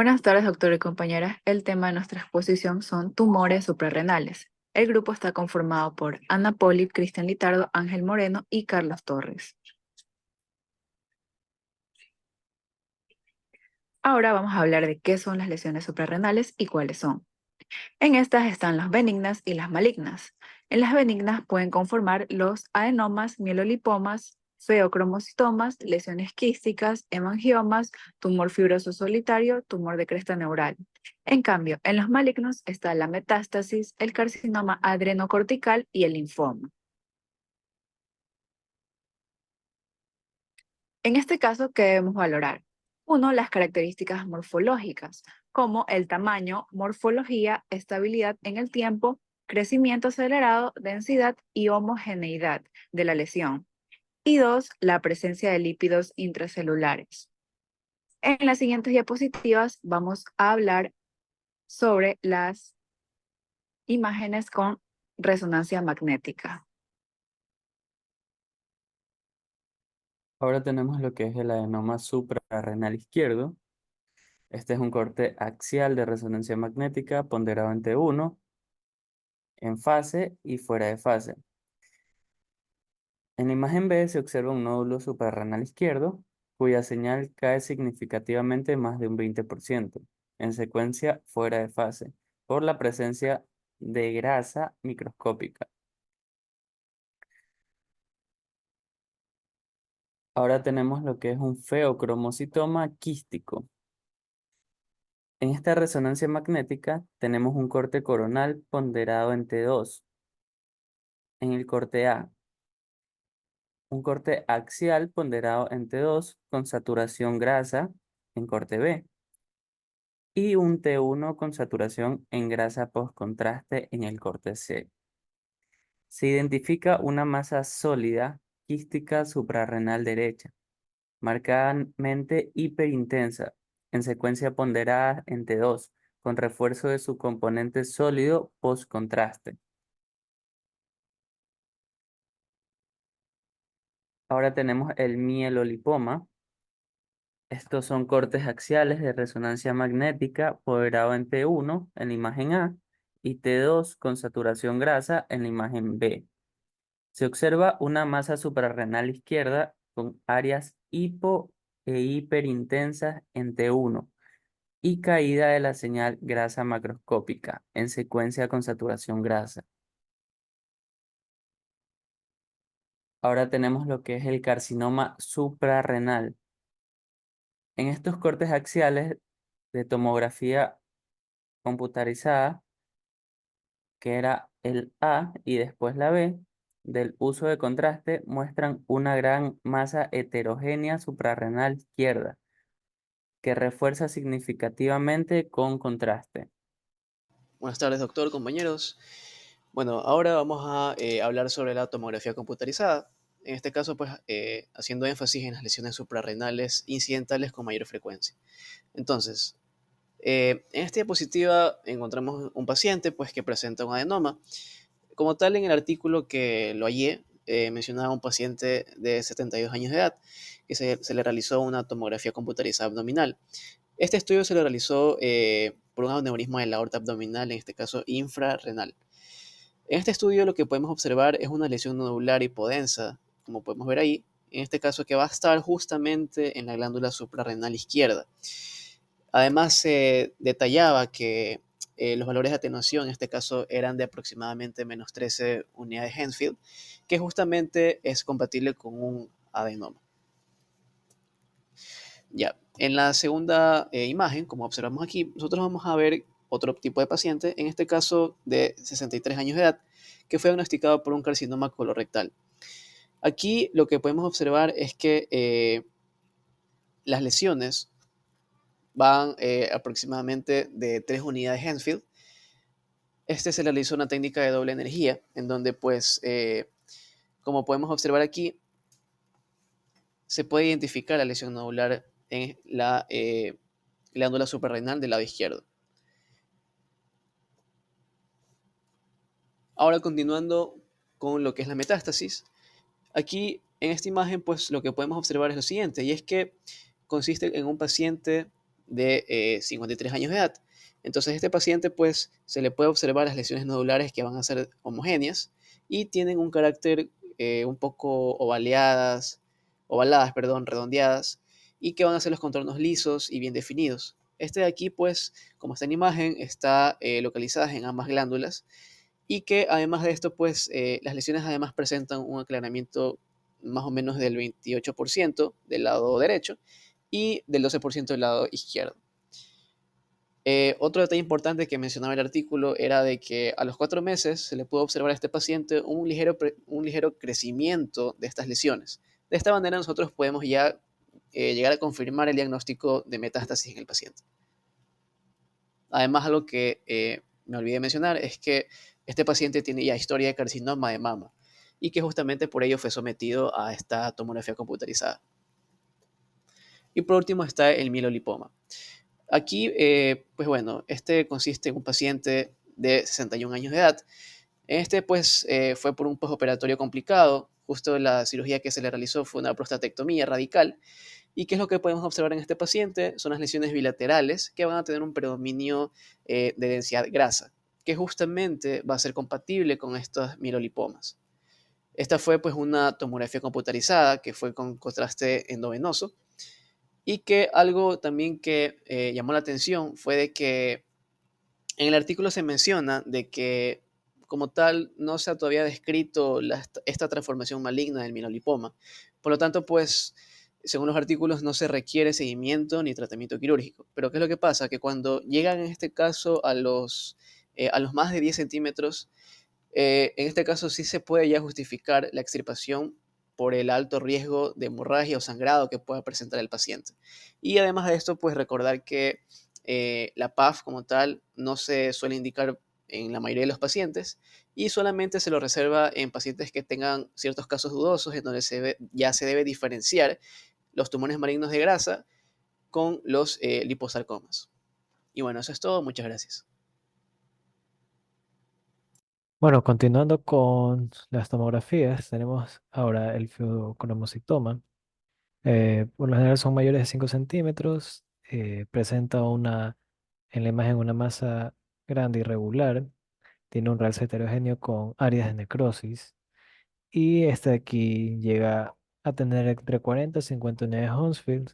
Buenas tardes, doctor y compañeras. El tema de nuestra exposición son tumores suprarrenales. El grupo está conformado por Ana Poli, Cristian Litardo, Ángel Moreno y Carlos Torres. Ahora vamos a hablar de qué son las lesiones suprarrenales y cuáles son. En estas están las benignas y las malignas. En las benignas pueden conformar los adenomas, mielolipomas, feocromocitomas, lesiones quísticas, hemangiomas, tumor fibroso solitario, tumor de cresta neural. En cambio, en los malignos está la metástasis, el carcinoma adrenocortical y el linfoma. En este caso, ¿qué debemos valorar? Uno, las características morfológicas, como el tamaño, morfología, estabilidad en el tiempo, crecimiento acelerado, densidad y homogeneidad de la lesión. Y dos, la presencia de lípidos intracelulares. En las siguientes diapositivas vamos a hablar sobre las imágenes con resonancia magnética. Ahora tenemos lo que es el adenoma suprarrenal izquierdo. Este es un corte axial de resonancia magnética ponderado en T1, en fase y fuera de fase. En la imagen B se observa un nódulo suprarrenal izquierdo, cuya señal cae significativamente más de un 20%, en secuencia fuera de fase, por la presencia de grasa microscópica. Ahora tenemos lo que es un feocromocitoma quístico. En esta resonancia magnética tenemos un corte coronal ponderado en T2. En el corte A, un corte axial ponderado en T2 con saturación grasa en corte B y un T1 con saturación en grasa postcontraste en el corte C. Se identifica una masa sólida quística suprarrenal derecha, marcadamente hiperintensa, en secuencia ponderada en T2, con refuerzo de su componente sólido postcontraste. Ahora tenemos el mielolipoma. Estos son cortes axiales de resonancia magnética poderado en T1 en la imagen A y T2 con saturación grasa en la imagen B. Se observa una masa suprarrenal izquierda con áreas hipo e hiperintensas en T1 y caída de la señal grasa macroscópica en secuencia con saturación grasa. Ahora tenemos lo que es el carcinoma suprarrenal. En estos cortes axiales de tomografía computarizada, que era el A y después la B, del uso de contraste, muestran una gran masa heterogénea suprarrenal izquierda, que refuerza significativamente con contraste. Buenas tardes, doctor, compañeros. Bueno, ahora vamos a hablar sobre la tomografía computarizada. En este caso, pues, haciendo énfasis en las lesiones suprarrenales incidentales con mayor frecuencia. Entonces, en esta diapositiva encontramos un paciente, pues, que presenta un adenoma. Como tal, en el artículo que lo hallé, mencionaba un paciente de 72 años de edad que se le realizó una tomografía computarizada abdominal. Este estudio se lo realizó por un aneurisma de la aorta abdominal, en este caso infrarrenal. En este estudio lo que podemos observar es una lesión nodular hipodensa, como podemos ver ahí, en este caso que va a estar justamente en la glándula suprarrenal izquierda. Además se detallaba que los valores de atenuación en este caso eran de aproximadamente menos 13 unidades Hensfield, que justamente es compatible con un adenoma. Ya, en la segunda imagen, como observamos aquí, nosotros vamos a ver otro tipo de paciente, en este caso de 63 años de edad, que fue diagnosticado por un carcinoma colorectal. Aquí lo que podemos observar es que las lesiones van aproximadamente de 3 unidades Hensfield. Este se realizó una técnica de doble energía, en donde pues, como podemos observar aquí, se puede identificar la lesión nodular en la glándula suprarrenal del lado izquierdo. Ahora continuando con lo que es la metástasis, aquí en esta imagen pues lo que podemos observar es lo siguiente, y es que consiste en un paciente de 53 años de edad. Entonces, este paciente, pues, se le puede observar las lesiones nodulares que van a ser homogéneas y tienen un carácter un poco ovaladas, perdón, redondeadas, y que van a ser los contornos lisos y bien definidos. Este de aquí, pues, como está en imagen, está localizada en ambas glándulas y que además de esto, pues, las lesiones además presentan un aclaramiento más o menos del 28% del lado derecho y del 12% del lado izquierdo. Otro detalle importante que mencionaba el artículo era de que a los 4 meses se le pudo observar a este paciente un ligero crecimiento de estas lesiones. De esta manera nosotros podemos ya llegar a confirmar el diagnóstico de metástasis en el paciente. Además, algo que me olvidé mencionar es que este paciente tiene ya historia de carcinoma de mama y que justamente por ello fue sometido a esta tomografía computarizada. Y por último está el mielolipoma. Aquí, pues bueno, este consiste en un paciente de 61 años de edad. Este, pues, fue por un postoperatorio complicado. Justo la cirugía que se le realizó fue una prostatectomía radical. ¿Y qué es lo que podemos observar en este paciente? Son las lesiones bilaterales que van a tener un predominio de densidad grasa, que justamente va a ser compatible con estos mielolipomas. Esta fue pues una tomografía computarizada que fue con contraste endovenoso y que algo también que llamó la atención fue de que en el artículo se menciona de que como tal no se ha todavía descrito esta transformación maligna del mielolipoma. Por lo tanto, pues, según los artículos, no se requiere seguimiento ni tratamiento quirúrgico. Pero ¿qué es lo que pasa? Que cuando llegan en este caso a los más de 10 centímetros, en este caso sí se puede ya justificar la extirpación por el alto riesgo de hemorragia o sangrado que pueda presentar el paciente. Y además de esto, pues recordar que la PAF como tal no se suele indicar en la mayoría de los pacientes y solamente se lo reserva en pacientes que tengan ciertos casos dudosos en donde ya se debe diferenciar los tumores malignos de grasa con los liposarcomas. Y bueno, eso es todo. Muchas gracias. Bueno, continuando con las tomografías, tenemos ahora el fibrocromocitoma. Por lo general son mayores de 5 centímetros, presenta en la imagen una masa grande irregular, tiene un realce heterogéneo con áreas de necrosis y este de aquí llega a tener entre 40 y 50 unidades Hounsfield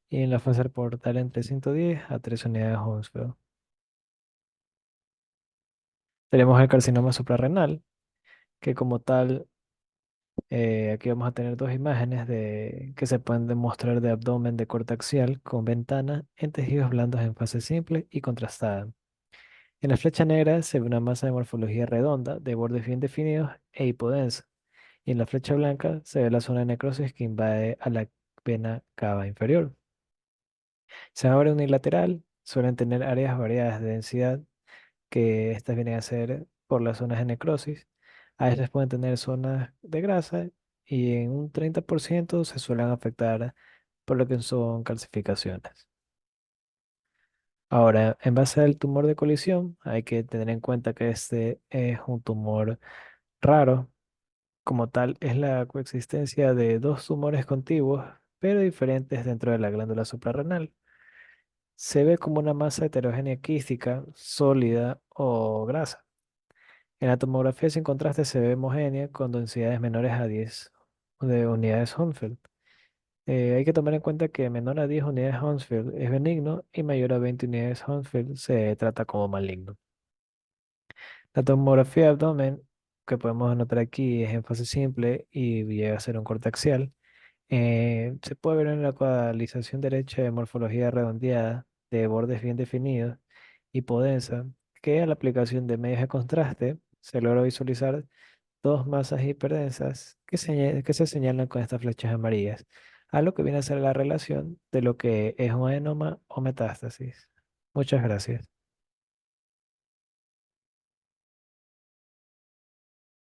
y en la fase portal entre 110 a 3 unidades Hounsfield. Tenemos el carcinoma suprarrenal, que como tal, aquí vamos a tener dos imágenes que se pueden demostrar de abdomen de corte axial con ventana en tejidos blandos en fase simple y contrastada. En la flecha negra se ve una masa de morfología redonda, de bordes bien definidos e hipodensa. Y en la flecha blanca se ve la zona de necrosis que invade a la vena cava inferior. Se abre unilateral, suelen tener áreas variadas de densidad, que estas vienen a ser por las zonas de necrosis. A veces pueden tener zonas de grasa y en un 30% se suelen afectar por lo que son calcificaciones. Ahora, en base al tumor de colisión, hay que tener en cuenta que este es un tumor raro. Como tal, es la coexistencia de dos tumores contiguos, pero diferentes dentro de la glándula suprarrenal. Se ve como una masa heterogénea quística, sólida o grasa. En la tomografía sin contraste se ve homogénea con densidades menores a 10 de unidades Hounsfield. Hay que tomar en cuenta que menor a 10 unidades Hounsfield es benigno y mayor a 20 unidades Hounsfield se trata como maligno. La tomografía de abdomen que podemos anotar aquí es en fase simple y llega a ser un corte axial. Se puede ver en la cuadrilización derecha de morfología redondeada, de bordes bien definidos, hipodensa, que a la aplicación de medios de contraste se logra visualizar dos masas hiperdensas que se señalan con estas flechas amarillas, a lo que viene a ser la relación de lo que es un adenoma o metástasis. Muchas gracias.